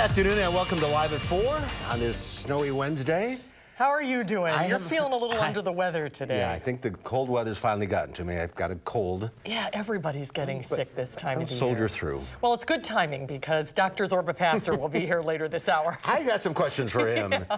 afternoon and welcome to Live at 4 on this snowy Wednesday. How are you doing? You're feeling a little under the weather today. Yeah, I think the cold weather's finally gotten to me. I've got a cold. Yeah, everybody's getting sick this time of the year. Soldier through. Well, it's good timing because Dr. Zorba Pastor will be here later this hour. I got some questions for him. Yeah.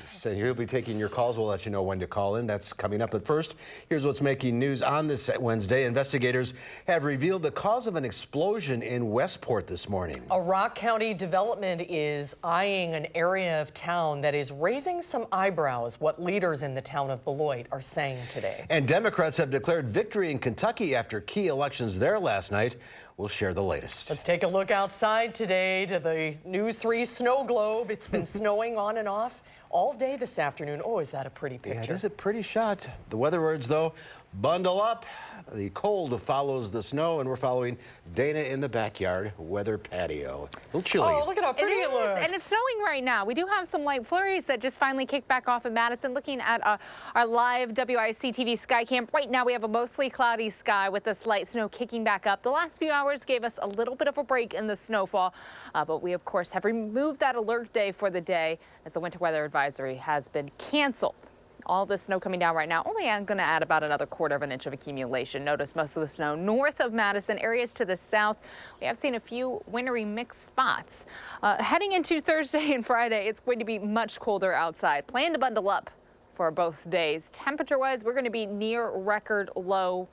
So he'll be taking your calls. We'll let you know when to call in. That's coming up. But first, here's what's making news on this Wednesday. Investigators have revealed the cause of an explosion in Westport this morning. A Rock County development is eyeing an area of town that is raising some eyebrows, what leaders in the town of Beloit are saying today. And Democrats have declared victory in Kentucky after key elections there last night. We'll share the latest. Let's take a look outside today to the News 3 snow globe. It's been snowing on and off all day this afternoon. Oh, is that a pretty picture? Yeah, it is a pretty shot. The weather words, though, bundle up. The cold follows the snow, and we're following Dana in the backyard weather patio. A little chilly. Oh, look at how pretty it looks. And it's snowing right now. We do have some light flurries that just finally kicked back off in Madison. Looking at our live WISC-TV sky cam, right now we have a mostly cloudy sky with this light snow kicking back up. The last few hours gave us a little bit of a break in the snowfall, but we, of course, have removed that alert day for the day as the winter weather advisory has been canceled. All the snow coming down right now, only going to add about another quarter of an inch of accumulation. Notice most of the snow north of Madison, areas to the south. We have seen a few wintry mixed spots. Heading into Thursday and Friday, it's going to be much colder outside. Plan to bundle up for both days. Temperature-wise, we're going to be near record low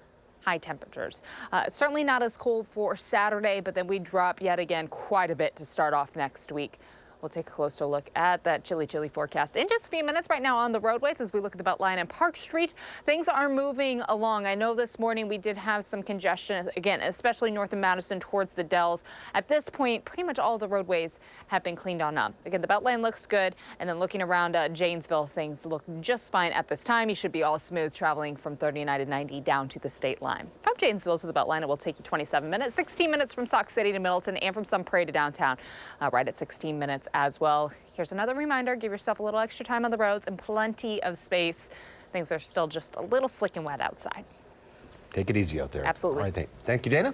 high temperatures. Certainly not as cold for Saturday, but then we drop yet again quite a bit to start off next week. We'll take a closer look at that chilly forecast in just a few minutes. Right now on the roadways, as we look at the Beltline and Park Street, things are moving along. I know this morning we did have some congestion, again, especially north of Madison towards the Dells. At this point, pretty much all the roadways have been cleaned on up. Again, the Beltline looks good, and then looking around Janesville, things look just fine at this time. You should be all smooth traveling from 39 to 90 down to the state line. From Janesville to the Beltline, it will take you 27 minutes, 16 minutes from Sauk City to Middleton, and from Sun Prairie to downtown, right at 16 minutes as well. Here's another reminder, give yourself a little extra time on the roads and plenty of space. Things are still just a little slick and wet outside. Take it easy out there. Absolutely. All right, thank you, Dana.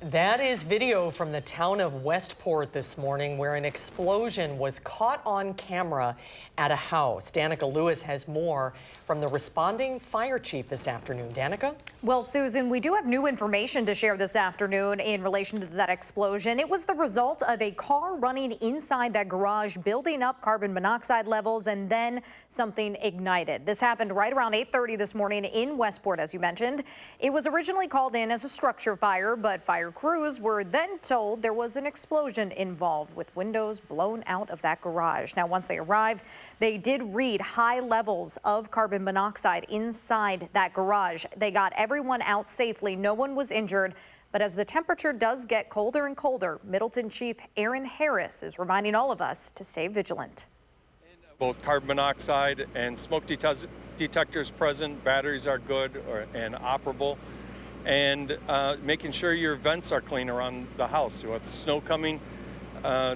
That is video from the town of Westport this morning where an explosion was caught on camera at a house. Danica Lewis has more from the responding fire chief this afternoon. Danica? Well, Susan, we do have new information to share this afternoon in relation to that explosion. It was the result of a car running inside that garage, building up carbon monoxide levels, and then something ignited. This happened right around 8:30 this morning in Westport, as you mentioned. It was originally called in as a structure fire, but fire crews were then told there was an explosion involved with windows blown out of that garage. Now, once they arrived, they did read high levels of carbon monoxide inside that garage. They got everyone out safely. No one was injured. But as the temperature does get colder and colder, Middleton Chief Aaron Harris is reminding all of us to stay vigilant. Both carbon monoxide and smoke detectors present, batteries are good and operable, and making sure your vents are clean around the house. With the snow coming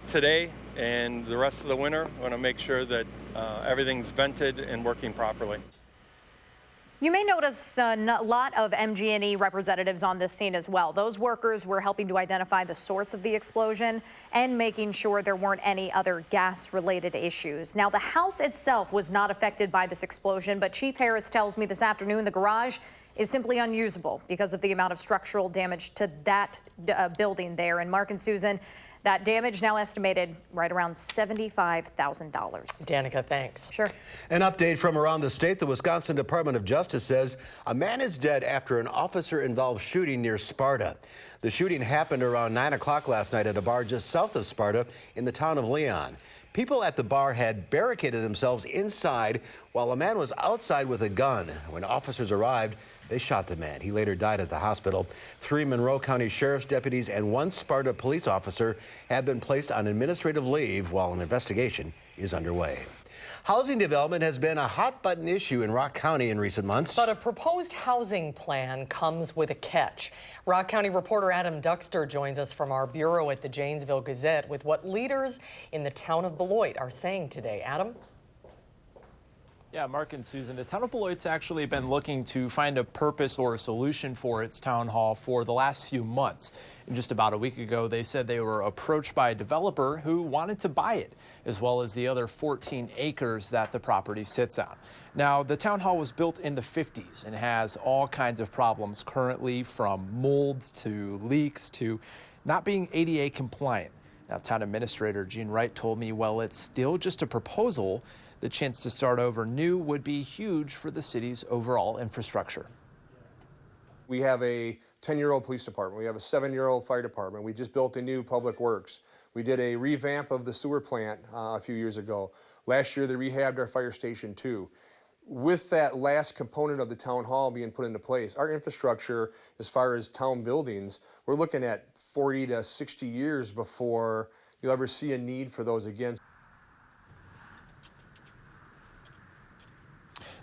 today and the rest of the winter, we want to make sure that everything's vented and working properly. You may notice a lot of MG&E representatives on this scene as well. Those workers were helping to identify the source of the explosion and making sure there weren't any other gas-related issues. Now, the house itself was not affected by this explosion, but Chief Harris tells me this afternoon the garage is simply unusable because of the amount of structural damage to that building there. And Mark and Susan, that damage now estimated right around $75,000. Danica, thanks. Sure. An update from around the state. The Wisconsin Department of Justice says a man is dead after an officer-involved shooting near Sparta. The shooting happened around 9 o'clock last night at a bar just south of Sparta in the town of Leon. People at the bar had barricaded themselves inside while a man was outside with a gun. When officers arrived, they shot the man. He later died at the hospital. 3 Monroe County Sheriff's deputies and 1 Sparta police officer have been placed on administrative leave while an investigation is underway. Housing development has been a hot-button issue in Rock County in recent months. But a proposed housing plan comes with a catch. Rock County reporter Adam Duxter joins us from our bureau at the Janesville Gazette with what leaders in the town of Beloit are saying today. Adam? Yeah, Mark and Susan, the town of Beloit's actually been looking to find a purpose or a solution for its town hall for the last few months. And just about a week ago, they said they were approached by a developer who wanted to buy it, as well as the other 14 acres that the property sits on. Now, the town hall was built in the 50s and has all kinds of problems currently, from molds to leaks to not being ADA compliant. Now, town administrator Gene Wright told me, well, it's still just a proposal. The chance to start over new would be huge for the city's overall infrastructure. We have a 10-year-old police department. We have a 7-year-old fire department. We just built a new public works. We did a revamp of the sewer plant a few years ago. Last year, they rehabbed our fire station too. With that last component of the town hall being put into place, our infrastructure, as far as town buildings, we're looking at 40 to 60 years before you'll ever see a need for those again.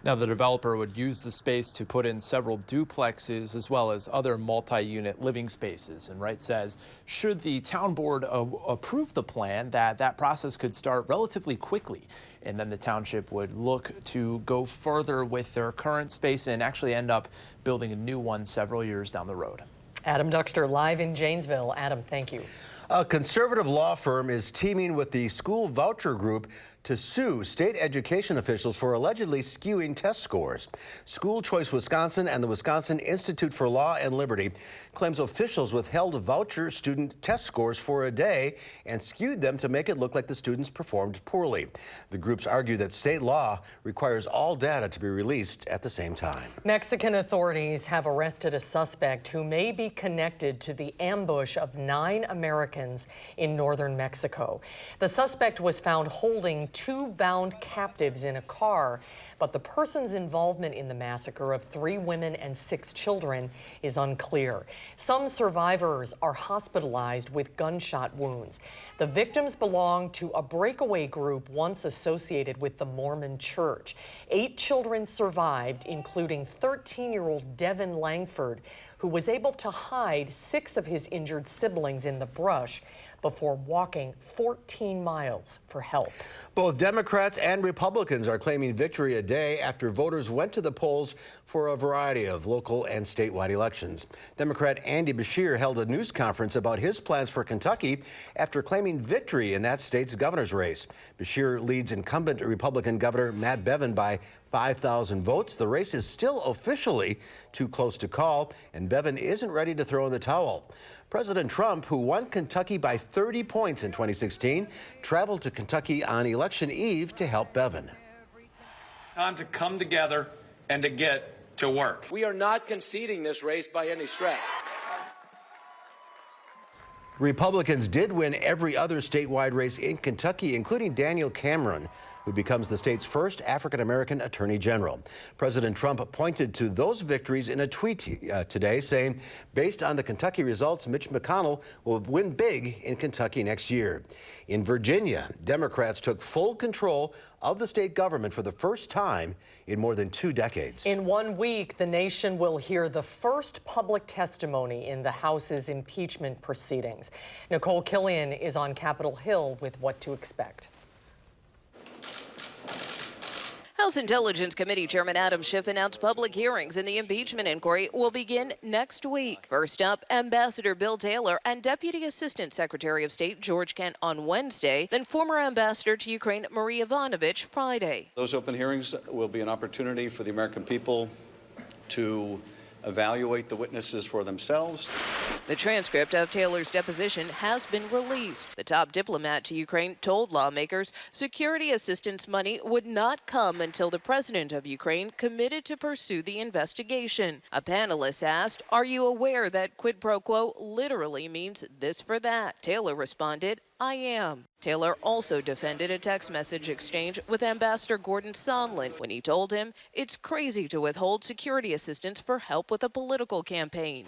Now, the developer would use the space to put in several duplexes as well as other multi-unit living spaces. And Wright says, should the town board approve the plan, that process could start relatively quickly. And then the township would look to go further with their current space and actually end up building a new one several years down the road. Adam Duxter live in Janesville. Adam, thank you. A conservative law firm is teaming with the school voucher group to sue state education officials for allegedly skewing test scores. School Choice Wisconsin and the Wisconsin Institute for Law and Liberty claims officials withheld voucher student test scores for a day and skewed them to make it look like the students performed poorly. The groups argue that state law requires all data to be released at the same time. Mexican authorities have arrested a suspect who may be connected to the ambush of 9 Americans in northern Mexico. The suspect was found holding 2 bound captives in a car, but the person's involvement in the massacre of 3 women and 6 children is unclear. Some survivors are hospitalized with gunshot wounds. The victims belong to a breakaway group once associated with the Mormon Church. 8 children survived, including 13-year-old Devin Langford, who was able to hide 6 of his injured siblings in the brush before walking 14 miles for help. Both Democrats and Republicans are claiming victory a day after voters went to the polls for a variety of local and statewide elections. Democrat Andy Beshear held a news conference about his plans for Kentucky after claiming victory in that state's governor's race. Beshear leads incumbent Republican Governor Matt Bevin by 5,000 votes. The race is still officially too close to call, and Bevin isn't ready to throw in the towel. President Trump, who won Kentucky by 30 points in 2016, traveled to Kentucky on election eve to help Bevin. Time to come together and to get to work. We are not conceding this race by any stretch. Republicans did win every other statewide race in Kentucky, including Daniel Cameron, who becomes the state's first African-American attorney general. President Trump pointed to those victories in a tweet today, saying, based on the Kentucky results, Mitch McConnell will win big in Kentucky next year. In Virginia, Democrats took full control of the state government for the first time in more than 2 decades. In 1 week, the nation will hear the first public testimony in the House's impeachment proceedings. Nicole Killian is on Capitol Hill with what to expect. House Intelligence Committee Chairman Adam Schiff announced public hearings in the impeachment inquiry will begin next week. First up, Ambassador Bill Taylor and Deputy Assistant Secretary of State George Kent on Wednesday, then former Ambassador to Ukraine Marie Yovanovitch Friday. Those open hearings will be an opportunity for the American people to evaluate the witnesses for themselves. The transcript of Taylor's deposition has been released. The top diplomat to Ukraine told lawmakers security assistance money would not come until the president of Ukraine committed to pursue the investigation. A panelist asked, "Are you aware that quid pro quo literally means this for that?" Taylor responded, "I am." Taylor also defended a text message exchange with Ambassador Gordon Sondland when he told him it's crazy to withhold security assistance for help with a political campaign.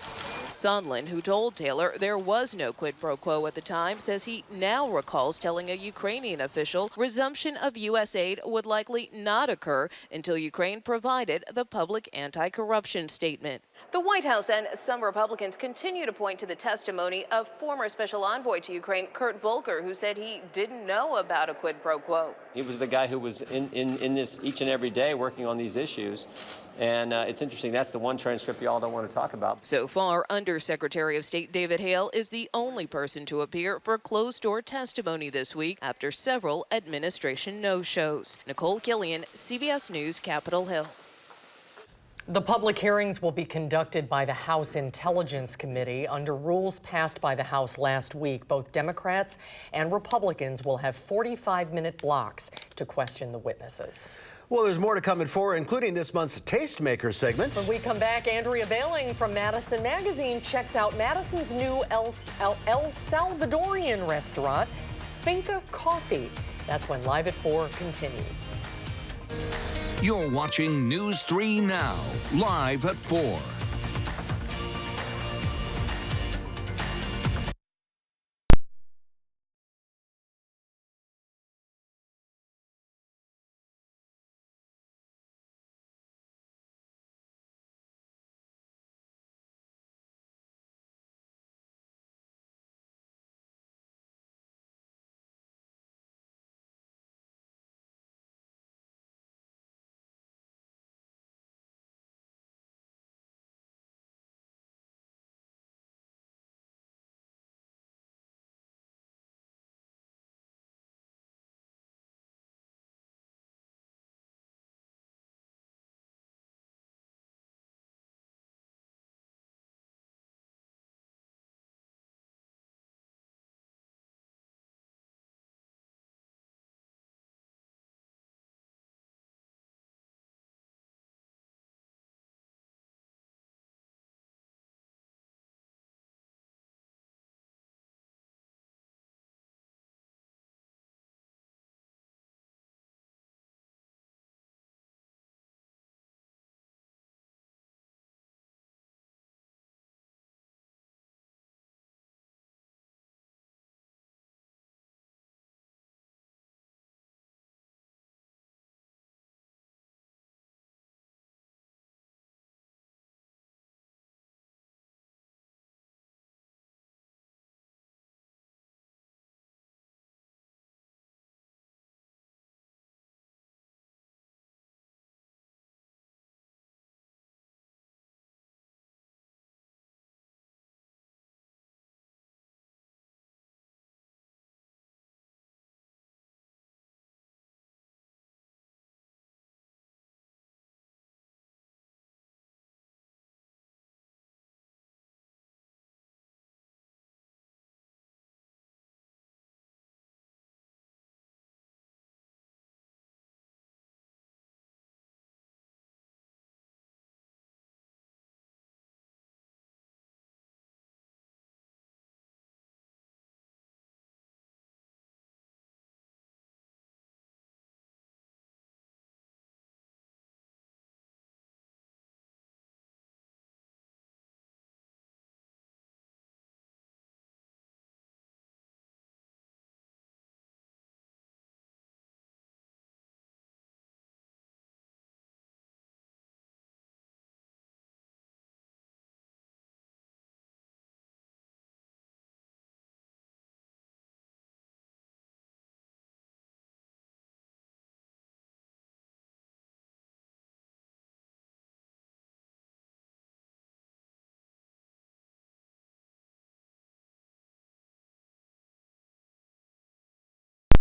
Sondland, who told Taylor there was no quid pro quo at the time, says he now recalls telling a Ukrainian official resumption of U.S. aid would likely not occur until Ukraine provided the public anti-corruption statement. The White House and some Republicans continue to point to the testimony of former special envoy to Ukraine, Kurt Volker, who said he didn't know about a quid pro quo. He was the guy who was in this each and every day working on these issues. And it's interesting, that's the one transcript y'all don't want to talk about. So far, Undersecretary of State David Hale is the only person to appear for closed-door testimony this week after several administration no-shows. Nicole Killian, CBS News, Capitol Hill. The public hearings will be conducted by the House Intelligence Committee. Under rules passed by the House last week, both Democrats and Republicans will have 45-minute blocks to question the witnesses. Well, there's more to come at 4, including this month's Tastemaker segment. When we come back, Andrea Bailing from Madison Magazine checks out Madison's new El Salvadorian restaurant, Finca Coffee. That's when Live at 4 continues. You're watching News 3 Now, live at 4.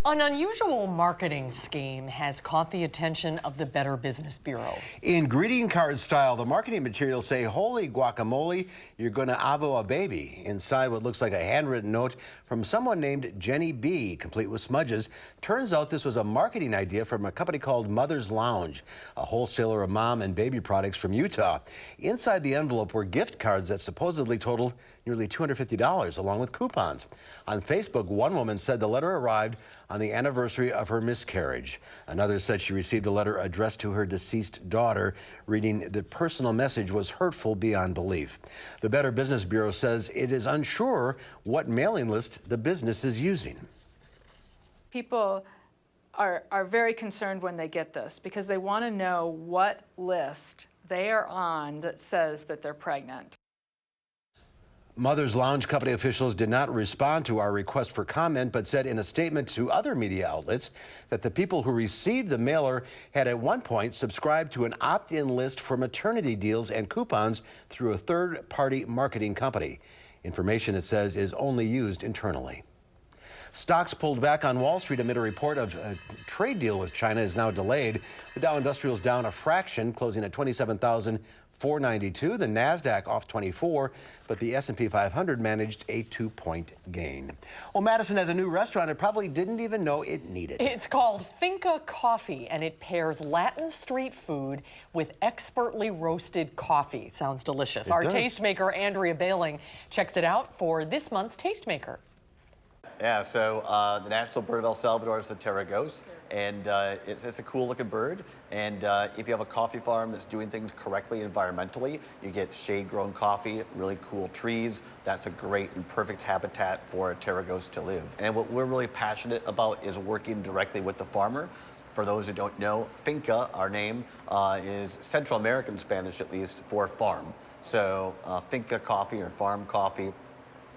An unusual marketing scheme has caught the attention of the Better Business Bureau. In greeting card style, the marketing materials say, "Holy guacamole, you're gonna avo a baby." Inside what looks like a handwritten note from someone named Jenny B, complete with smudges. Turns out this was a marketing idea from a company called Mother's Lounge, a wholesaler of mom and baby products from Utah. Inside the envelope were gift cards that supposedly totaled nearly $250, along with coupons. On Facebook, one woman said the letter arrived on the anniversary of her miscarriage. Another said she received a letter addressed to her deceased daughter, reading the personal message was hurtful beyond belief. The Better Business Bureau says it is unsure what mailing list the business is using. People are very concerned when they get this because they want to know what list they are on that says that they're pregnant. Mother's Lounge Company officials did not respond to our request for comment, but said in a statement to other media outlets that the people who received the mailer had at one point subscribed to an opt-in list for maternity deals and coupons through a third-party marketing company. Information, it says, is only used internally. Stocks pulled back on Wall Street amid a report of a trade deal with China is now delayed. The Dow Industrial is down a fraction, closing at 27,492. The Nasdaq off 24, but the S&P 500 managed a 2-point gain. Well, Madison has a new restaurant it probably didn't even know it needed. It's called Finca Coffee, and it pairs Latin street food with expertly roasted coffee. Sounds delicious. Our tastemaker, Andrea Bailing, checks it out for this month's Tastemaker. Yeah, so the national bird of El Salvador is the terragos, and it's a cool-looking bird. And if you have a coffee farm that's doing things correctly environmentally, you get shade-grown coffee, really cool trees. That's a great and perfect habitat for a terragos to live. And what we're really passionate about is working directly with the farmer. For those who don't know, finca, our name, is Central American Spanish, at least, for farm. So finca coffee or farm coffee.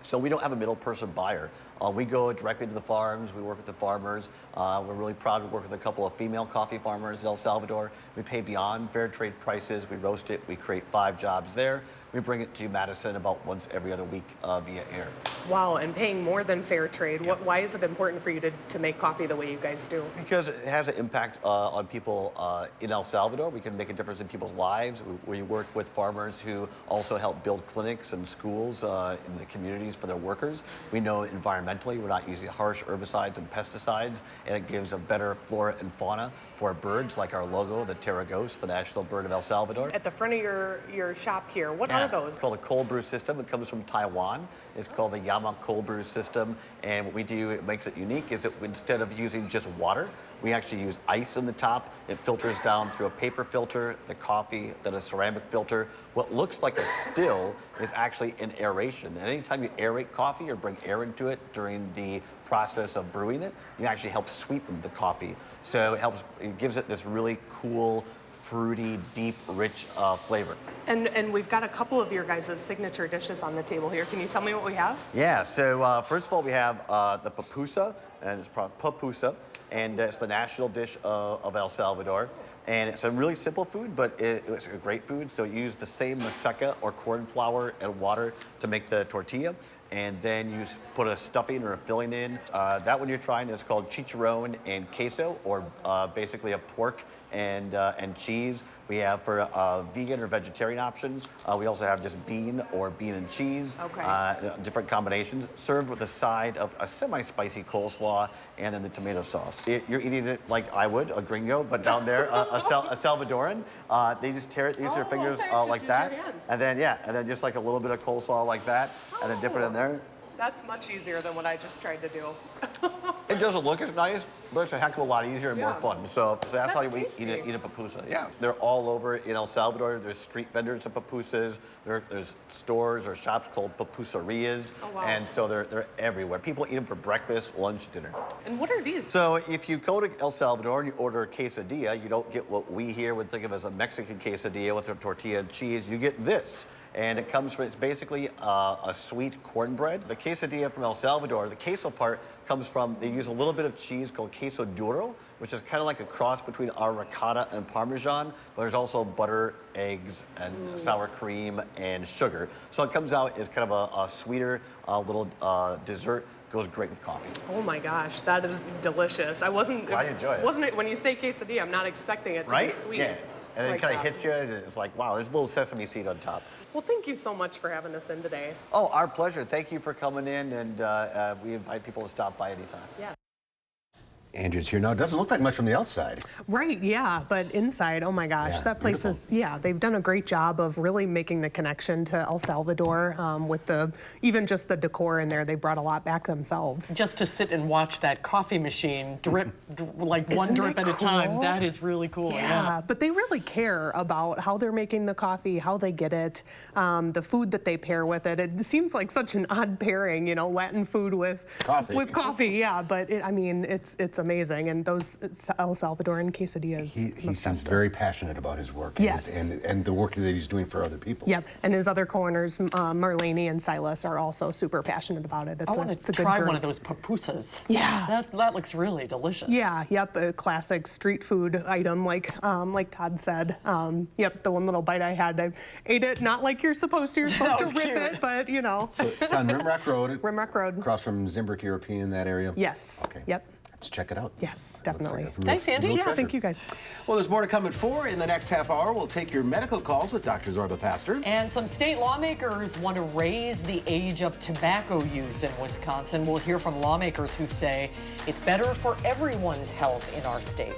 So we don't have a middle person buyer. We go directly to the farms. We work with the farmers. We're really proud to work with a couple of female coffee farmers in El Salvador. We pay beyond fair trade prices. We roast it. We create 5 jobs there. We bring it to Madison about once every other week via air. Wow, and paying more than fair trade. Why is it important for you to make coffee the way you guys do? Because it has an impact on people in El Salvador. We can make a difference in people's lives. We work with farmers who also help build clinics and schools in the communities for their workers. We know environmentally we're not using harsh herbicides and pesticides, and it gives a better flora and fauna for birds like our logo, the terragos, the national bird of El Salvador. At the front of your shop here, what are those? It's called a cold brew system. It comes from Taiwan. It's called the Yama cold brew system. And what we do, it makes it unique, is that instead of using just water, we actually use ice in the top. It filters down through a paper filter, the coffee, then a ceramic filter. What looks like a still is actually an aeration. And anytime you aerate coffee or bring air into it during the process of brewing it, you actually help sweeten the coffee. So it gives it this really cool, fruity, deep, rich flavor. And we've got a couple of your guys' signature dishes on the table here. Can you tell me what we have? Yeah, so first of all, we have the pupusa, and it's pupusa, and it's the national dish of El Salvador. And it's a really simple food, but it's a great food. So you use the same maseca or corn flour and water to make the tortilla. And then you put a stuffing or a filling in. That one you're trying is called chicharron and queso, or basically a pork and cheese. We have for vegan or vegetarian options. We also have just bean or bean and cheese. Okay. Different combinations, served with a side of a semi-spicy coleslaw and then the tomato sauce. You're eating it like I would, a gringo, but down there, a Salvadoran. They just tear it, use their fingers like that. And then, and then just like a little bit of coleslaw like that, and then dip it in there. That's much easier than what I just tried to do. It doesn't look as nice, but it's a heck of a lot easier and more fun. So that's how we eat a pupusa. Yeah, they're all over in El Salvador. There's street vendors of pupusas. There's stores or shops called pupusarias. Oh, wow. And so they're everywhere. People eat them for breakfast, lunch, dinner. And what are these? So if you go to El Salvador and you order a quesadilla, you don't get what we here would think of as a Mexican quesadilla with a tortilla and cheese. You get this. And it comes from, it's basically a sweet cornbread. The quesadilla from El Salvador, the queso part comes from, they use a little bit of cheese called queso duro, which is kind of like a cross between our ricotta and Parmesan, but there's also butter, eggs, and sour cream and sugar. So it comes out as kind of a sweeter little dessert. Goes great with coffee. Oh my gosh, that is delicious. I wasn't. I enjoy it. Wasn't it when you say quesadilla? I'm not expecting it to be sweet. Yeah. And it kind of hits you, and it's like, wow, there's a little sesame seed on top. Well, thank you so much for having us in today. Oh, our pleasure. Thank you for coming in, and we invite people to stop by anytime. Yeah. Andrew's here now. It doesn't look like much from the outside. Right, yeah, but inside, oh my gosh, that place is, they've done a great job of really making the connection to El Salvador with even just the decor in there. They brought a lot back themselves. Just to sit and watch that coffee machine drip, like one drip at a time, that is really cool. Yeah, but they really care about how they're making the coffee, how they get it, the food that they pair with it. It seems like such an odd pairing, you know, Latin food with coffee. But I mean, it's amazing. amazing. And those El Salvadoran quesadillas. He seems very passionate about his work. Yes. And the work that he's doing for other people. Yep. And his other co-owners, Marlene and Silas, are also super passionate about it. I want to try one of those pupusas. Yeah. That looks really delicious. Yeah. Yep. A classic street food item, like Todd said. Yep. The one little bite I had, I ate it not like you're supposed to. You're supposed to rip it, but you know. So it's on Rimrock Road. Rimrock Road. Across from Zimbrick European, that area. Yes. Okay. Yep. Let's check it out. Yes, definitely. Like Thanks, Andy. Yeah, thank you guys. Well, there's more to come at 4. In the next half hour, we'll take your medical calls with Dr. Zorba Pastor. And some state lawmakers want to raise the age of tobacco use in Wisconsin. We'll hear from lawmakers who say it's better for everyone's health in our state.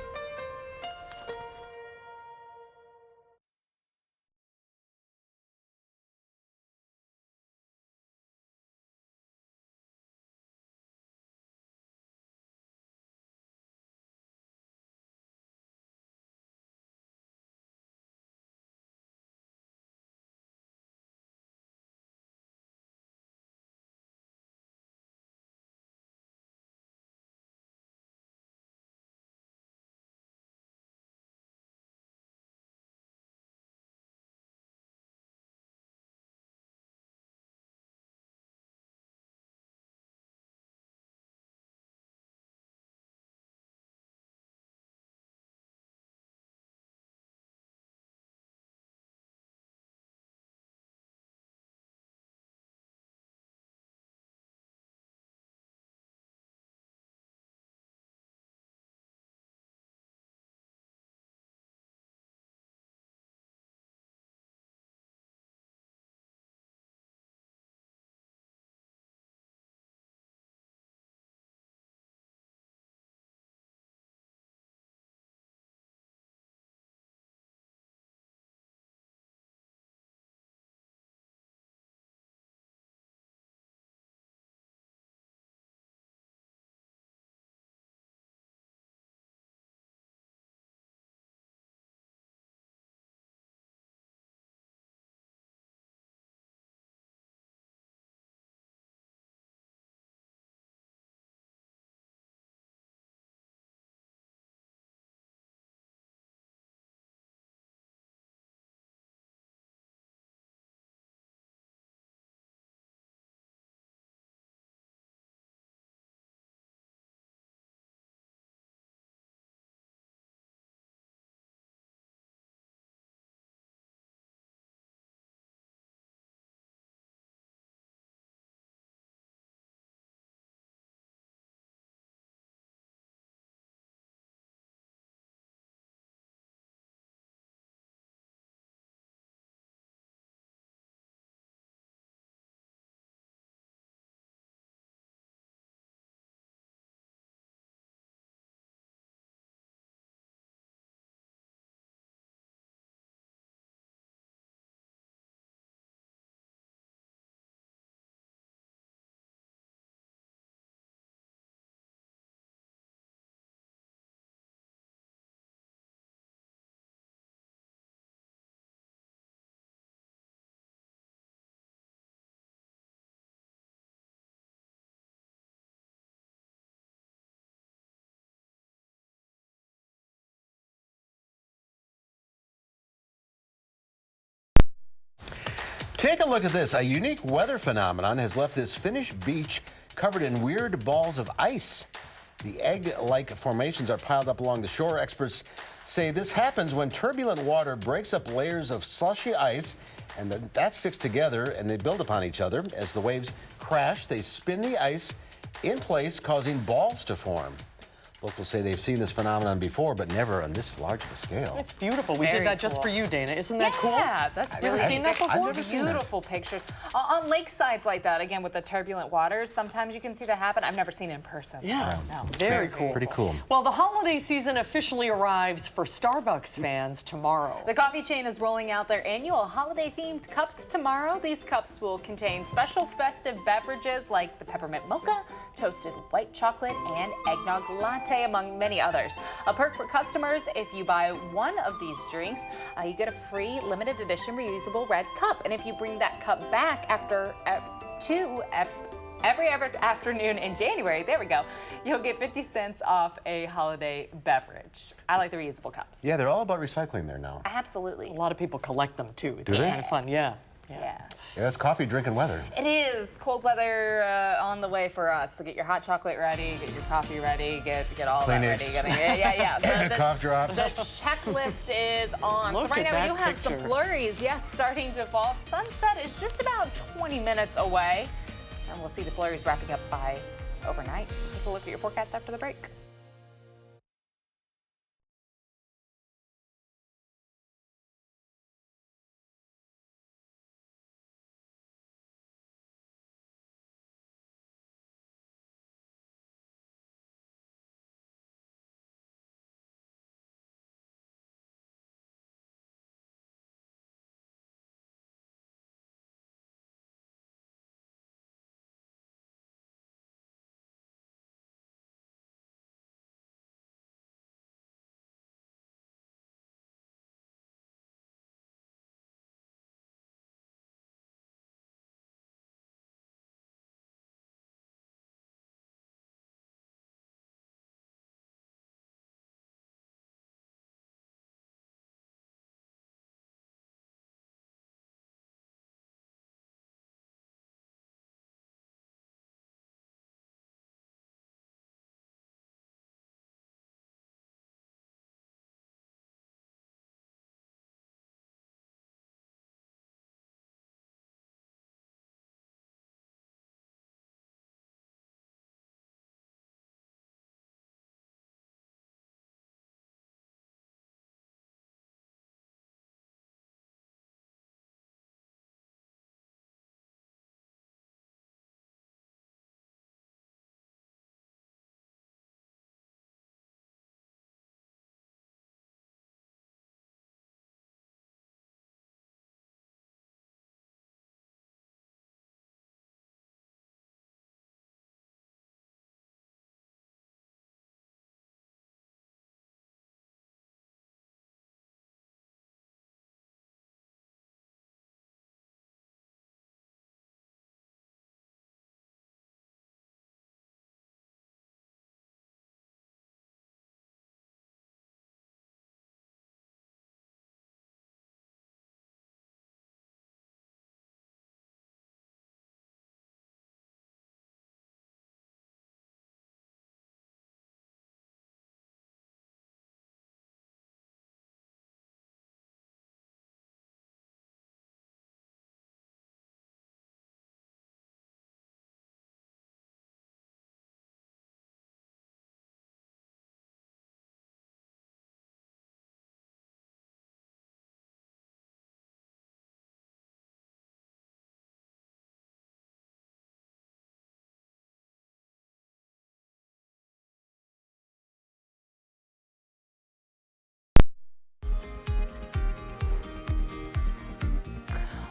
Take a look at this. A unique weather phenomenon has left this Finnish beach covered in weird balls of ice. The egg-like formations are piled up along the shore. Experts say this happens when turbulent water breaks up layers of slushy ice, and that sticks together and they build upon each other. As the waves crash, they spin the ice in place, causing balls to form. Locals say they've seen this phenomenon before, but never on this large of a scale. It's beautiful. It's we did that cool. just for you, Dana. Isn't that cool? Yeah, that's Have you ever seen that before? I've never seen that. Beautiful pictures. On lakesides like that, again, with the turbulent waters, sometimes you can see that happen. I've never seen it in person. Yeah, no, very cool. Pretty cool. Well, the holiday season officially arrives for Starbucks fans tomorrow. The coffee chain is rolling out their annual holiday-themed cups tomorrow. These cups will contain special festive beverages like the peppermint mocha, toasted white chocolate, and eggnog latte, among many others. A perk for customers: if you buy one of these drinks, you get a free limited edition reusable red cup. And if you bring that cup back after Every afternoon in January, there we go, you'll get 50 cents off a holiday beverage. I like the reusable cups. Yeah, they're all about recycling there now. Absolutely. A lot of people collect them too. Do It's they? kind of fun, yeah. Yeah. Yeah, it's coffee drinking weather. It is cold weather on the way for us. So get your hot chocolate ready, get your coffee ready, get all that Kleenex. ready. Yeah. Cough drops. The checklist is on. Look So right at now we that do have some picture. flurries. Yes, starting to fall. Sunset is just about 20 minutes away. And we'll see the flurries wrapping up by overnight. Take a look at your forecast after the break.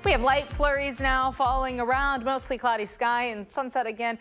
We have light flurries now falling around, mostly cloudy sky and sunset again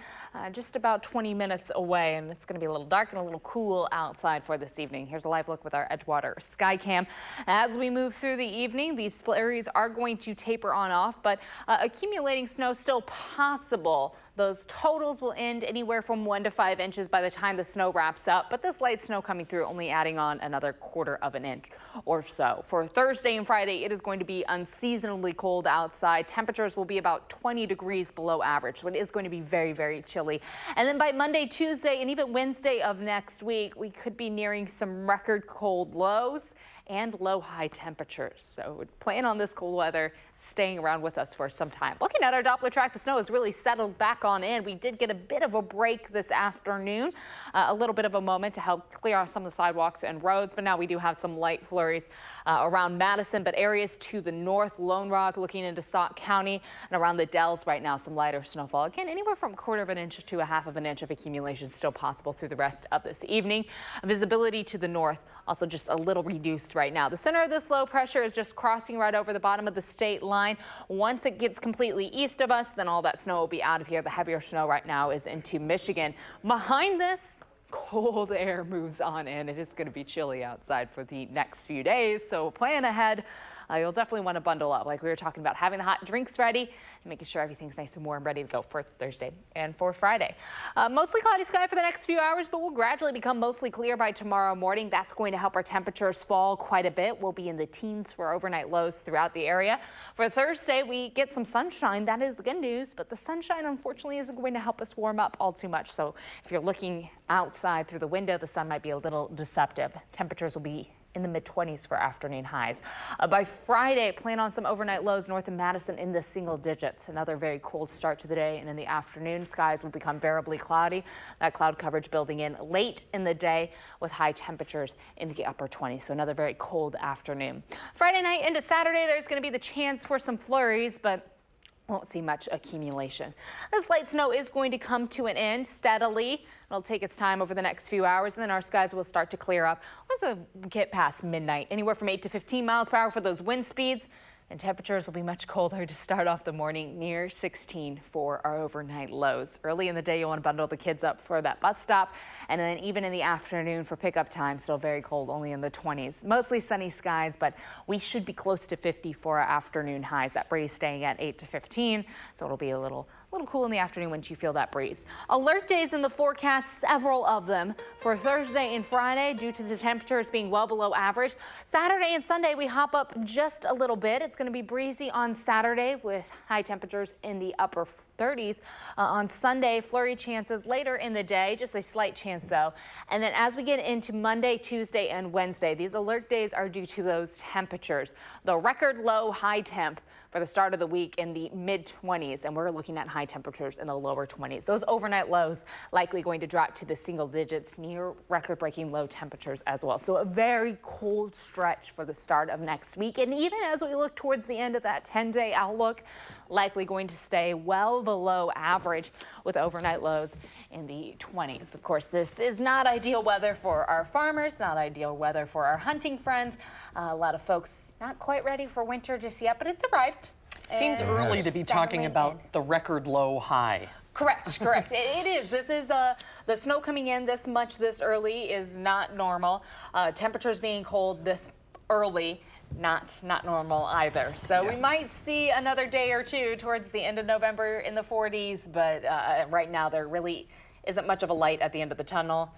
just about 20 minutes away. And it's going to be a little dark and a little cool outside for this evening. Here's a live look with our Edgewater sky cam. As we move through the evening, these flurries are going to taper on off, but accumulating snow still possible. Those totals will end anywhere from 1 to 5 inches by the time the snow wraps up, but this light snow coming through only adding on another 1/4 of an inch or so. For Thursday and Friday, it is going to be unseasonably cold outside. Temperatures will be about 20 degrees below average, so it is going to be very, very chilly. And then by Monday, Tuesday, and even Wednesday of next week, we could be nearing some record cold lows and low high temperatures. So plan on this cool weather staying around with us for some time. Looking at our Doppler track, the snow has really settled back on in. We did get a bit of a break this afternoon, a little bit of a moment to help clear off some of the sidewalks and roads, but now we do have some light flurries around Madison, but areas to the north, Lone Rock, looking into Sauk County, and around the Dells right now, some lighter snowfall. Again, anywhere from 1/4 of an inch to 1/2 of an inch of accumulation still possible through the rest of this evening. Visibility to the north also just a little reduced right now. The center of this low pressure is just crossing right over the bottom of the state line. Once it gets completely east of us, then all that snow will be out of here. The heavier snow right now is into Michigan. Behind this, cold air moves on in. It is going to be chilly outside for the next few days, so plan ahead you'll definitely want to bundle up, like we were talking about, having the hot drinks ready and making sure everything's nice and warm, ready to go for Thursday and for Friday. Mostly cloudy sky for the next few hours, but will gradually become mostly clear by tomorrow morning. That's going to help our temperatures fall quite a bit. We'll be in the teens for overnight lows throughout the area. For Thursday, we get some sunshine. That is the good news, but the sunshine, unfortunately, isn't going to help us warm up all too much. So if you're looking outside through the window, the sun might be a little deceptive. Temperatures will be in the mid-20s for afternoon highs. By Friday, plan on some overnight lows north of Madison in the single digits. Another very cold start to the day, and in the afternoon, skies will become variably cloudy. That cloud coverage building in late in the day with high temperatures in the upper 20s. So another very cold afternoon. Friday night into Saturday, there's going to be the chance for some flurries, but won't see much accumulation. This light snow is going to come to an end steadily. It'll take its time over the next few hours, and then our skies will start to clear up once we get past midnight. Anywhere from 8 to 15 miles per hour for those wind speeds. And temperatures will be much colder to start off the morning, near 16 for our overnight lows. Early in the day, you'll want to bundle the kids up for that bus stop. And then even in the afternoon for pickup time, still very cold, only in the 20s. Mostly sunny skies, but we should be close to 50 for our afternoon highs. That breeze staying at 8 to 15, so it'll be a little cool in the afternoon once you feel that breeze. Alert days in the forecast, several of them for Thursday and Friday due to the temperatures being well below average. Saturday and Sunday, we hop up just a little bit. It's going to be breezy on Saturday with high temperatures in the upper 30s. On Sunday, flurry chances later in the day, just a slight chance though. And then as we get into Monday, Tuesday, and Wednesday, these alert days are due to those temperatures. The record low high temp for the start of the week in the mid-20s, and we're looking at high temperatures in the lower 20s. Those overnight lows likely going to drop to the single digits, near record-breaking low temperatures as well. So a very cold stretch for the start of next week. And even as we look towards the end of that 10-day outlook, likely going to stay well below average with overnight lows in the 20s. Of course, this is not ideal weather for our farmers, not ideal weather for our hunting friends. A lot of folks not quite ready for winter just yet, but it's arrived. Seems early to be talking about the record low high. Correct. It is. This is the snow coming in this much this early is not normal. Temperatures being cold this early, not normal either. So we might see another day or two towards the end of November in the 40s, but right now there really isn't much of a light at the end of the tunnel.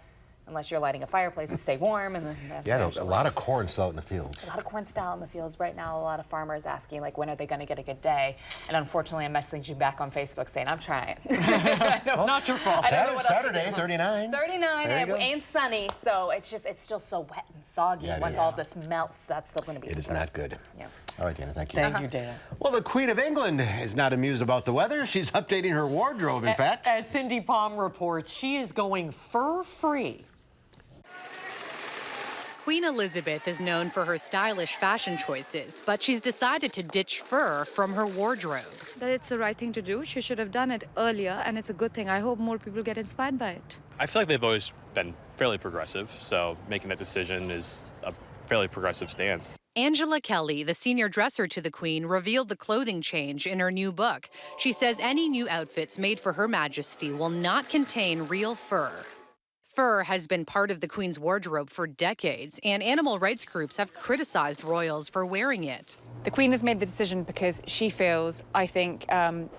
Unless you're lighting a fireplace to stay warm. And then a lot of corn still out in the fields. A lot of corn still out in the fields right now. A lot of farmers asking, like, when are they going to get a good day? And unfortunately, I'm messaging you back on Facebook saying, I'm trying. Well, it's not your fault. Saturday, 39. 39 and sunny. So it's still so wet and soggy. Once all this melts, that's still going to be It is not good. Yeah. All right, Dana, thank you. Thank you, Dana. Well, the Queen of England is not amused about the weather. She's updating her wardrobe, in fact. As Cindy Palm reports, she is going fur-free. Queen Elizabeth is known for her stylish fashion choices, but she's decided to ditch fur from her wardrobe. It's the right thing to do. She should have done it earlier, and it's a good thing. I hope more people get inspired by it. I feel like they've always been fairly progressive, so making that decision is a fairly progressive stance. Angela Kelly, the senior dresser to the Queen, revealed the clothing change in her new book. She says any new outfits made for Her Majesty will not contain real fur. Fur has been part of the Queen's wardrobe for decades, and animal rights groups have criticized royals for wearing it. The Queen has made the decision because she feels, I think,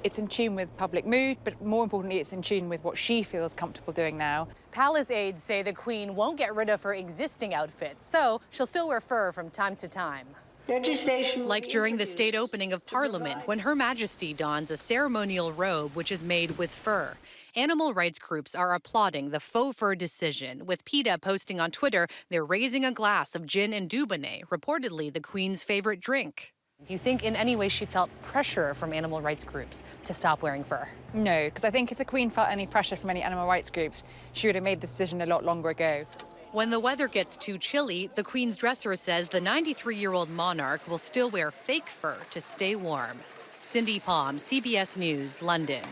it's in tune with public mood, but more importantly, it's in tune with what she feels comfortable doing now. Palace aides say the Queen won't get rid of her existing outfits, so she'll still wear fur from time to time. Legislation like during the state opening of Parliament, when Her Majesty dons a ceremonial robe which is made with fur. Animal rights groups are applauding the faux fur decision, with PETA posting on Twitter they're raising a glass of gin and Dubonnet, reportedly the Queen's favorite drink. Do you think in any way she felt pressure from animal rights groups to stop wearing fur? No, because I think if the Queen felt any pressure from any animal rights groups, she would have made the decision a lot longer ago. When the weather gets too chilly, the Queen's dresser says the 93-year-old monarch will still wear fake fur to stay warm. Cindy Palm, CBS News, London.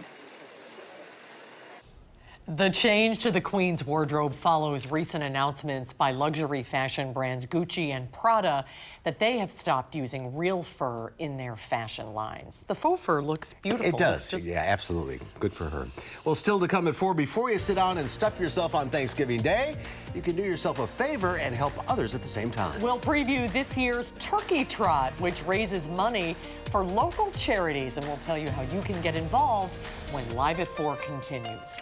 The change to the Queen's wardrobe follows recent announcements by luxury fashion brands Gucci and Prada that they have stopped using real fur in their fashion lines. The faux fur looks beautiful. It does. Yeah, absolutely. Good for her. Well, still to come at 4. Before you sit down and stuff yourself on Thanksgiving Day, you can do yourself a favor and help others at the same time. We'll preview this year's Turkey Trot, which raises money for local charities, and we'll tell you how you can get involved when Live at 4 continues.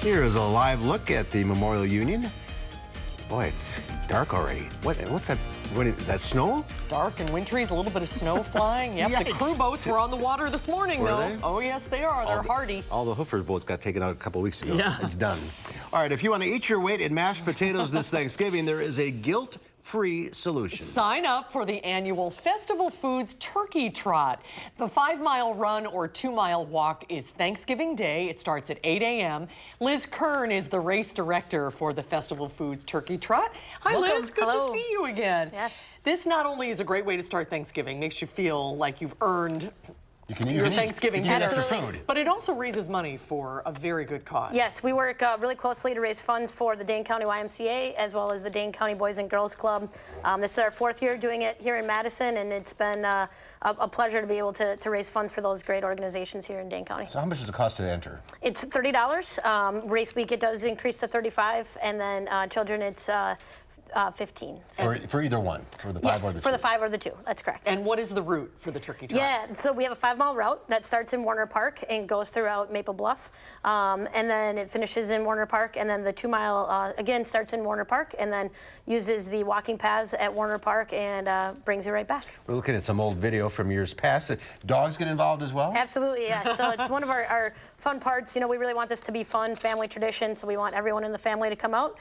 Here is a live look at the Memorial Union. Boy, it's dark already. What's that? Is that snow? Dark and wintry, a little bit of snow flying. Yep, the crew boats were on the water this morning, Were though. they? Oh, yes, they are. They're hardy. All the Hoofer's boats got taken out a couple weeks ago. Yeah. It's done. All right, if you want to eat your weight in mashed potatoes this Thanksgiving, there is a guilt-free solution. Sign up for the annual Festival Foods Turkey Trot. The 5-mile run or 2-mile walk is Thanksgiving Day. It starts at 8 a.m. Liz Kern is the race director for the Festival Foods Turkey Trot. Hi, Welcome. Liz. Good Hello. to see you again. Yes. This not only is a great way to start Thanksgiving, makes you feel like you've earned You can eat, your Thanksgiving you can eat dinner. extra food. But it also raises money for a very good cause. Yes, we work really closely to raise funds for the Dane County YMCA as well as the Dane County Boys and Girls Club. This is our 4th year doing it here in Madison, and it's been a pleasure to be able to raise funds for those great organizations here in Dane County. So how much does it cost to enter? It's $30. Race week it does increase to $35, and then children it's 15. For either one, for the 5 or the 2? For the 5 or the 2. That's correct. And what is the route for the turkey trot? Yeah, so we have a 5-mile route that starts in Warner Park and goes throughout Maple Bluff, and then it finishes in Warner Park, and then the 2-mile again starts in Warner Park, and then uses the walking paths at Warner Park and brings you right back. We're looking at some old video from years past. Dogs get involved as well? Absolutely, yeah. So it's one of our fun parts. You know, we really want this to be fun, family tradition, so we want everyone in the family to come out.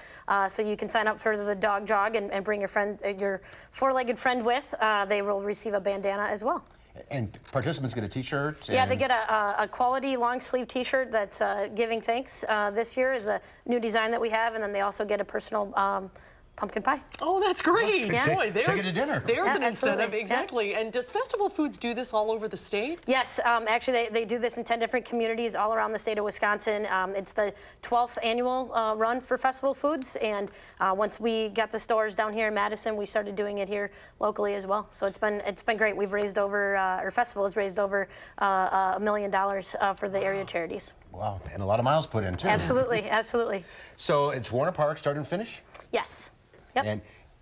So you can sign up for the dog jog and bring your friend, your 4-legged friend with. They will receive a bandana as well. And participants get a T-shirt? Yeah, they get a quality long sleeve T-shirt that's giving thanks. This year is a new design that we have, and then they also get a personal pumpkin pie. Oh, that's great. Yeah. Boy, take it to dinner. There's an incentive, absolutely. exactly. Yeah. And does Festival Foods do this all over the state? Yes, actually they do this in 10 different communities all around the state of Wisconsin. It's the 12th annual run for Festival Foods, and once we got the stores down here in Madison, we started doing it here locally as well. So it's been great. We've raised over, our festival has raised over $1 million for the area charities. Wow, and a lot of miles put in too. Absolutely, absolutely. So it's Warner Park, start and finish? Yes. Yep. And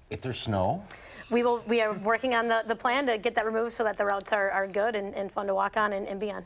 if there's snow? We are working on the plan to get that removed so that the routes are good and fun to walk on and be on.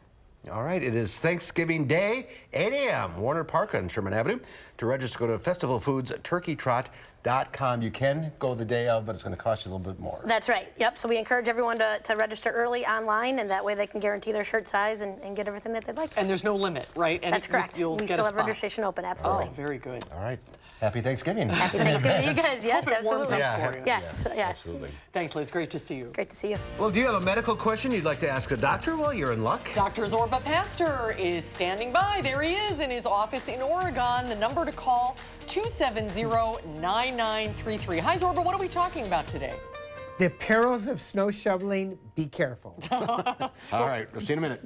All right, it is Thanksgiving Day, 8 a.m., Warner Park on Sherman Avenue. To register, go to festivalfoodsturkeytrot.com. You can go the day of, but it's going to cost you a little bit more. That's right. Yep. So we encourage everyone to register early online, and that way they can guarantee their shirt size and get everything that they'd like. And there's no limit, right? And that's correct. We still have registration open, absolutely. Oh, very good. All right. Happy Thanksgiving. Happy Thanksgiving to you guys. Yes, Hope it warms absolutely. up for you. Yes, yes. Absolutely. Thanks, Liz. Great to see you. Great to see you. Well, do you have a medical question you'd like to ask a doctor? Well, you're in luck. Dr. Zorba Pastor is standing by. There he is in his office in Oregon. The number to call, 270-9933. Hi, Zorba. What are we talking about today? The perils of snow shoveling. Be careful. All right. We'll see you in a minute.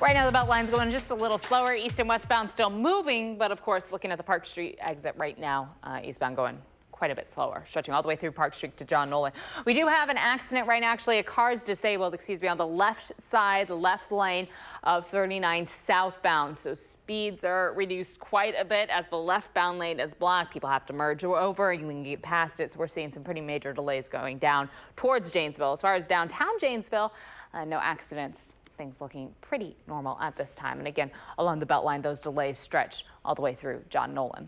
Right now, the Beltline's going just a little slower. East and westbound still moving, but of course, looking at the Park Street exit right now, eastbound going quite a bit slower, stretching all the way through Park Street to John Nolan. We do have an accident right now. Actually, a car's disabled, on the left side, left lane of 39 southbound. So speeds are reduced quite a bit as the leftbound lane is blocked. People have to merge over. You can get past it. So we're seeing some pretty major delays going down towards Janesville. As far as downtown Janesville, no accidents. Things looking pretty normal at this time. And again, along the Beltline, those delays stretch all the way through John Nolan.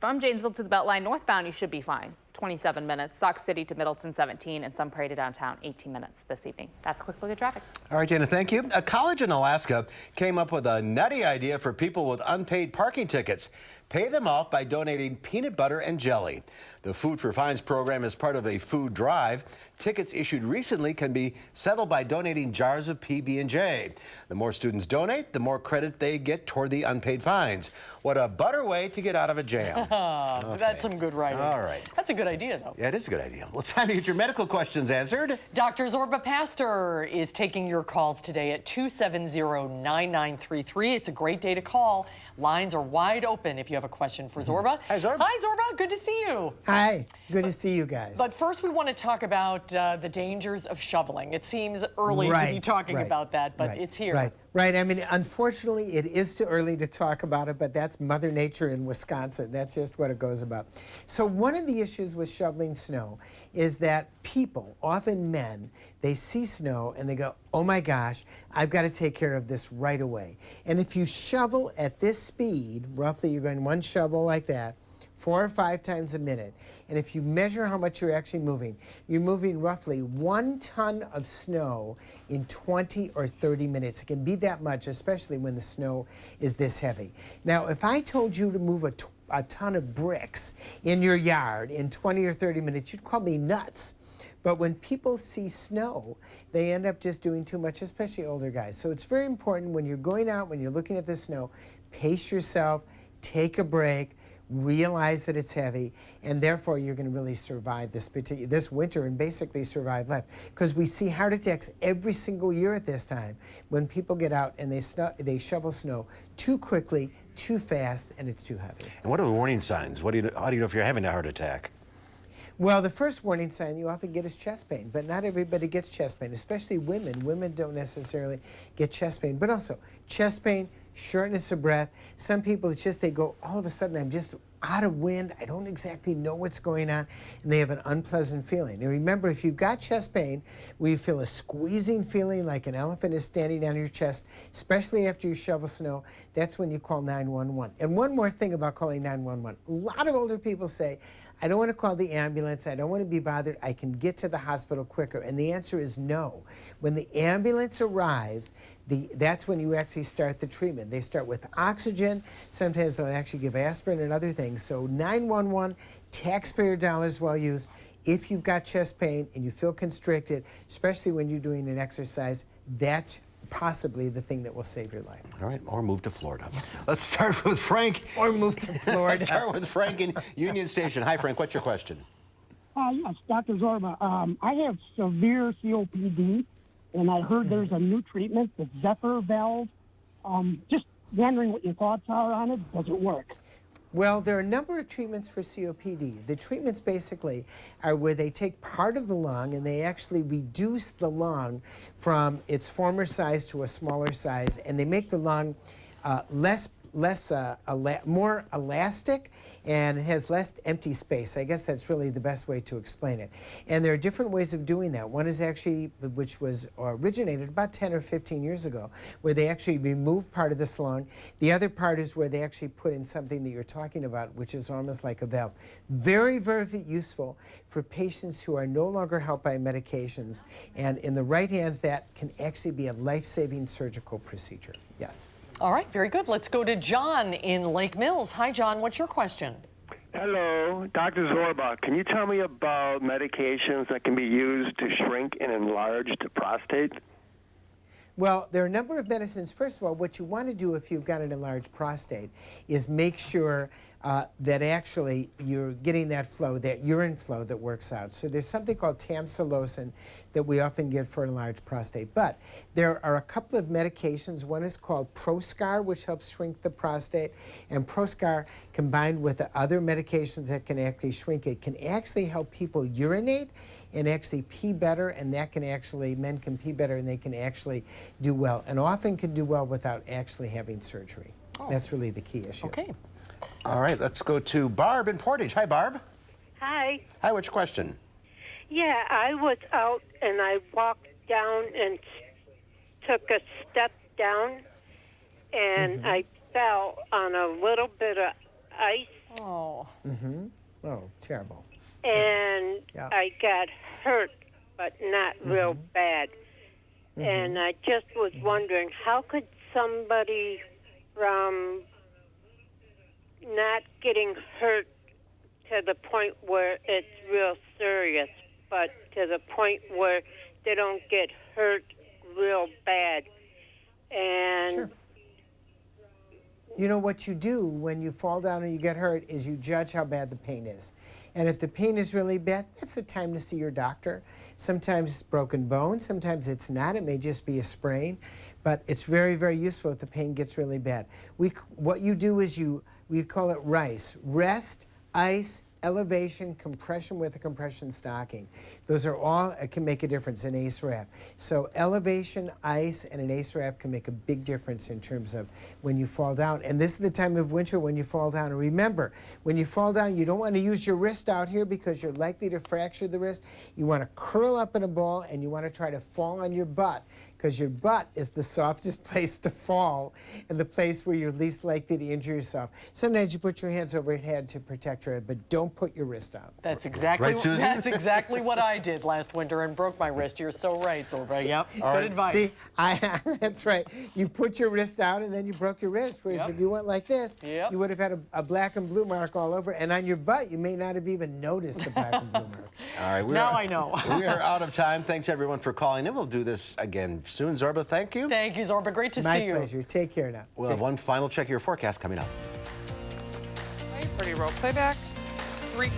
From Janesville to the Beltline northbound, you should be fine. 27 minutes. Sauk City to Middleton, 17, and Sun Prairie to downtown, 18 minutes this evening. That's a quick look at traffic. All right, Dana, thank you. A college in Alaska came up with a nutty idea for people with unpaid parking tickets. Pay them off by donating peanut butter and jelly. The Food for Fines program is part of a food drive. Tickets issued recently can be settled by donating jars of PB&J. The more students donate, the more credit they get toward the unpaid fines. What a butter way to get out of a jam. Okay. That's some good writing. All right. That's a good idea, though. Yeah, it is a good idea. Well, it's time to get your medical questions answered. Dr. Zorba Pastor is taking your calls today at 270-9933. It's a great day to call. Lines are wide open if you have a question for Zorba. Hi, Zorba. Hi, Zorba. Good to see you. Hi. Good to see you guys. But first, we want to talk about the dangers of shoveling. It seems early to be talking about that, but it's here. Right. I mean, unfortunately, it is too early to talk about it, but that's Mother Nature in Wisconsin. That's just what it goes about. So one of the issues with shoveling snow is that people, often men, they see snow and they go, oh my gosh, I've got to take care of this right away. And if you shovel at this speed, roughly you're going one shovel like that, 4 or 5 times a minute. And if you measure how much you're actually moving, you're moving roughly 1 ton of snow in 20 or 30 minutes. It can be that much, especially when the snow is this heavy. Now, if I told you to move a ton of bricks in your yard in 20 or 30 minutes, you'd call me nuts. But when people see snow, they end up just doing too much, especially older guys. So it's very important when you're going out, when you're looking at the snow, pace yourself, take a break, realize that it's heavy, and therefore you're going to really survive this winter and basically survive life. Because we see heart attacks every single year at this time when people get out and they shovel snow too quickly, too fast, and it's too heavy. And what are the warning signs? How do you know if you're having a heart attack? Well, the first warning sign you often get is chest pain, but not everybody gets chest pain, especially women. Women don't necessarily get chest pain, but also chest pain, shortness of breath. Some people, it's just they go, all of a sudden, I'm just out of wind. I don't exactly know what's going on, and they have an unpleasant feeling. And remember, if you've got chest pain, where you feel a squeezing feeling like an elephant is standing on your chest, especially after you shovel snow, that's when you call 911. And one more thing about calling 911. A lot of older people say, I don't want to call the ambulance. I don't want to be bothered. I can get to the hospital quicker. And the answer is no. When the ambulance arrives, that's when you actually start the treatment. They start with oxygen. Sometimes they'll actually give aspirin and other things. So 911, taxpayer dollars well used. If you've got chest pain and you feel constricted, especially when you're doing an exercise, that's possibly the thing that will save your life. All right, or move to Florida. Let's start with Frank. Or move to Florida. Let's start with Frank in Union Station. Hi, Frank. What's your question? Yes, Dr. Zorba. I have severe COPD, and I heard there's a new treatment, the Zephyr valve. Just wondering what your thoughts are on it. Does it work? Well, there are a number of treatments for COPD. The treatments basically are where they take part of the lung and they actually reduce the lung from its former size to a smaller size, and they make the lung more elastic, and it has less empty space. I guess that's really the best way to explain it. And there are different ways of doing that. One is actually, which was originated about 10 or 15 years ago, where they actually remove part of this lung. The other part is where they actually put in something that you're talking about, which is almost like a valve. Very, very useful for patients who are no longer helped by medications. And in the right hands, that can actually be a life-saving surgical procedure. Yes. All right, very good. Let's go to John in Lake Mills. Hi, John. What's your question? Hello, Dr. Zorba. Can you tell me about medications that can be used to shrink and enlarge the prostate? Well, there are a number of medicines. First of all, what you want to do if you've got an enlarged prostate is make sure that actually you're getting that flow, that urine flow that works out. So there's something called tamsulosin that we often get for enlarged prostate. But there are a couple of medications. One is called Proscar, which helps shrink the prostate. And Proscar, combined with the other medications that can actually shrink it, can actually help people urinate and actually pee better, and that can actually, men can pee better and they can actually do well, and often can do well without actually having surgery. Oh. That's really the key issue. Okay. All right, let's go to Barb in Portage. Hi, Barb. Hi. Hi, which question? Yeah, I was out and I walked down and took a step down, and I fell on a little bit of ice. Oh. Oh, terrible. And I got hurt, but not real bad. And I just was wondering, how could somebody from not getting hurt to the point where it's real serious, but to the point where they don't get hurt real bad? And sure. You know what you do when you fall down and you get hurt is you judge how bad the pain is. And if the pain is really bad, that's the time to see your doctor. Sometimes it's broken bone, sometimes it's not. It may just be a sprain, but it's very, very useful if the pain gets really bad. What you do is we call it RICE, rest, ice, elevation, compression with a compression stocking. Those are all, it can make a difference, an ACE wrap. So elevation, ice, and an ACE wrap can make a big difference in terms of when you fall down. And this is the time of winter when you fall down. And remember, when you fall down, you don't want to use your wrist out here because you're likely to fracture the wrist. You want to curl up in a ball and you want to try to fall on your butt, because your butt is the softest place to fall and the place where you're least likely to injure yourself. Sometimes you put your hands over your head to protect your head, but don't put your wrist out. That's exactly, right, Susan? that's exactly what I did last winter and broke my wrist. You're so right, Zorba. Yep, good advice. See, that's right. You put your wrist out and then you broke your wrist, whereas if you went like this, you would have had a black and blue mark all over, and on your butt, you may not have even noticed the black and blue mark. All right, now I know. We are out of time. Thanks, everyone, for calling in. We'll do this again soon. Zorba, thank you. Thank you, Zorba. Great to see you. My pleasure. Take care now. We'll have one final check of your forecast coming up. Pretty roll playback. 3.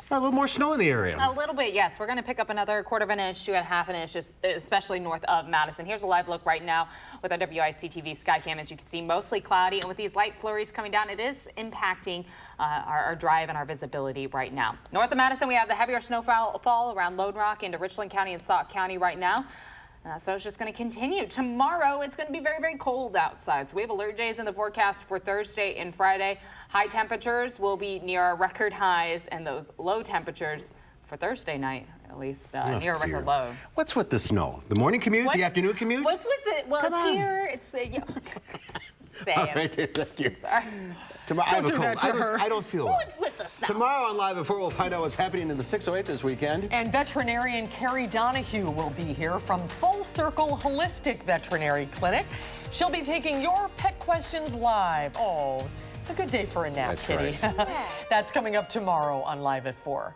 A little more snow in the area. A little bit, yes. We're going to pick up another 1/4 inch to a 1/2 inch, especially north of Madison. Here's a live look right now with our WISC-TV Skycam. As you can see, mostly cloudy, and with these light flurries coming down, it is impacting our drive and our visibility right now. North of Madison, we have the heavier snowfall around Lone Rock into Richland County and Sauk County right now. So it's just going to continue. Tomorrow, it's going to be very, very cold outside. So we have alert days in the forecast for Thursday and Friday. High temperatures will be near our record highs, and those low temperatures for Thursday night, at least, near a record low. What's with the snow? The morning commute? The afternoon commute? What's with the, well, it's here. It's yeah. All right, thank you. I'm sorry. Tomorrow, I have a cold. That to her. I don't feel well. What's with the snow? Tomorrow on Live at 4, we'll find out what's happening in the 608 this weekend. And veterinarian Carrie Donahue will be here from Full Circle Holistic Veterinary Clinic. She'll be taking your pet questions live. Oh, a good day for a nap, That's kitty. right. That's coming up tomorrow on Live at 4.